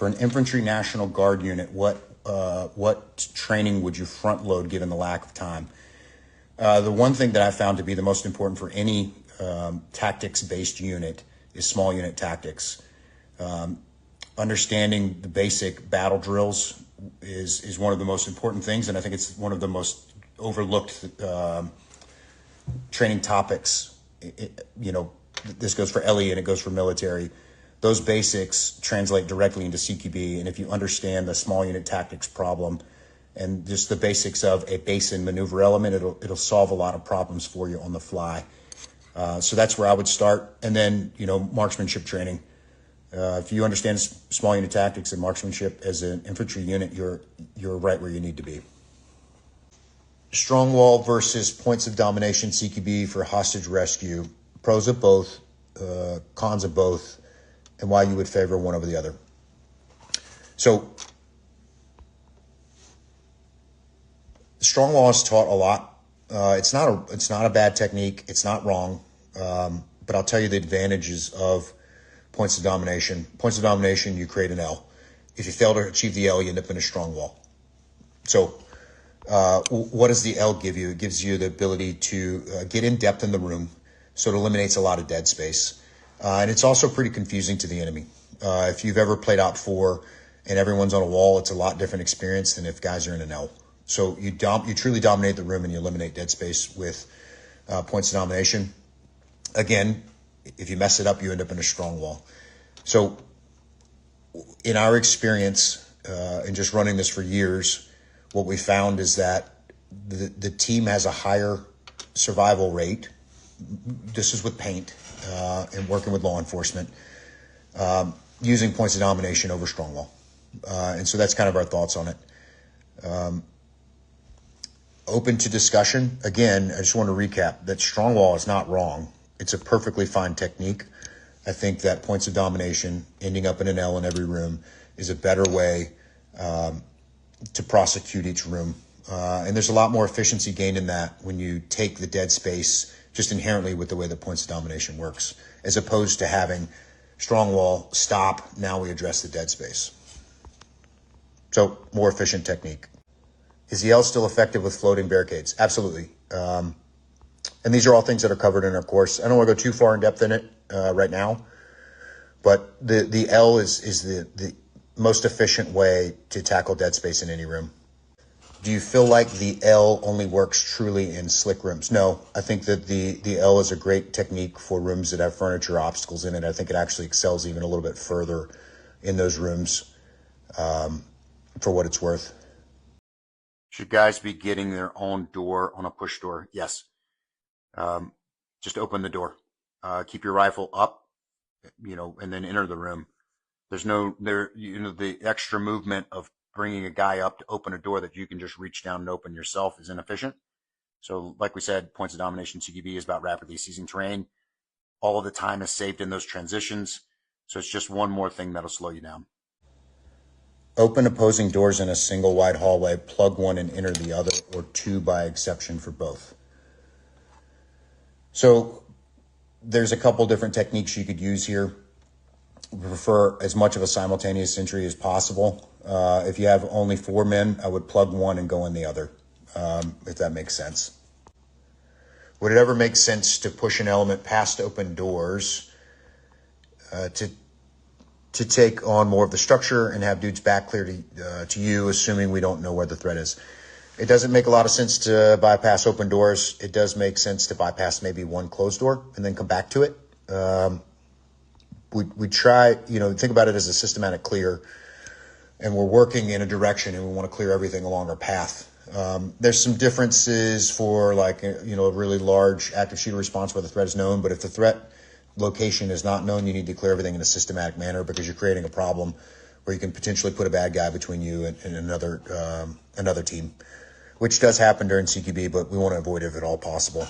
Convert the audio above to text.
For an infantry National Guard unit, what training would you front load given the lack of time? The one thing that I found to be the most important for any tactics-based unit is small unit tactics. Understanding the basic battle drills is one of the most important things, and I think it's one of the most overlooked training topics. This goes for LE and it goes for military. Those basics translate directly into CQB, and if you understand the small unit tactics problem and just the basics of a base and maneuver element, it'll solve a lot of problems for you on the fly. So that's where I would start. And then, marksmanship training. If you understand small unit tactics and marksmanship as an infantry unit, you're right where you need to be. Strong wall versus points of domination, CQB for hostage rescue. Pros of both, cons of both, and why you would favor one over the other. So strong wall is taught a lot. It's not a bad technique. It's not wrong. But I'll tell you the advantages of points of domination. Points of domination, you create an L. If you fail to achieve the L, you end up in a strong wall. So what does the L give you? It gives you the ability to get in depth in the room. So it eliminates a lot of dead space. And it's also pretty confusing to the enemy. If you've ever played Op 4 and everyone's on a wall, it's a lot different experience than if guys are in an L. So you truly dominate the room and you eliminate dead space with points of domination. Again, if you mess it up, you end up in a strong wall. So in our experience, and just running this for years, what we found is that the team has a higher survival rate. This is with paint and working with law enforcement, using points of domination over strong wall. And so that's kind of our thoughts on it. Open to discussion. Again, I just want to recap that strong wall is not wrong. It's a perfectly fine technique. I think that points of domination, ending up in an L in every room, is a better way to prosecute each room. And there's a lot more efficiency gained in that when you take the dead space just inherently with the way that points of domination works, as opposed to having strong wall, stop, now we address the dead space. So more efficient technique. Is the L still effective with floating barricades? Absolutely. And these are all things that are covered in our course. I don't want to go too far in depth in it right now, but the L is the most efficient way to tackle dead space in any room. Do you feel like the L only works truly in slick rooms? No, I think that the L is a great technique for rooms that have furniture obstacles in it. I think it actually excels even a little bit further in those rooms for what it's worth. Should guys be getting their own door on a push door? Yes. Just open the door. Keep your rifle up, and then enter the room. There's the extra movement of bringing a guy up to open a door that you can just reach down and open yourself is inefficient. So like we said, points of domination CQB is about rapidly seizing terrain. All of the time is saved in those transitions. So it's just one more thing that'll slow you down. Open opposing doors in a single wide hallway, plug one and enter the other, or two by exception for both. So there's a couple different techniques you could use here. We prefer as much of a simultaneous entry as possible. If you have only 4 men, I would plug one and go in the other, if that makes sense. Would it ever make sense to push an element past open doors to take on more of the structure and have dudes back clear to you, assuming we don't know where the threat is? It doesn't make a lot of sense to bypass open doors. It does make sense to bypass maybe one closed door and then come back to it. We try, think about it as a systematic clear, and we're working in a direction and we want to clear everything along our path. There's some differences for a really large active shooter response where the threat is known, but if the threat location is not known, you need to clear everything in a systematic manner because you're creating a problem where you can potentially put a bad guy between you and another team, which does happen during CQB, but we want to avoid it if at all possible.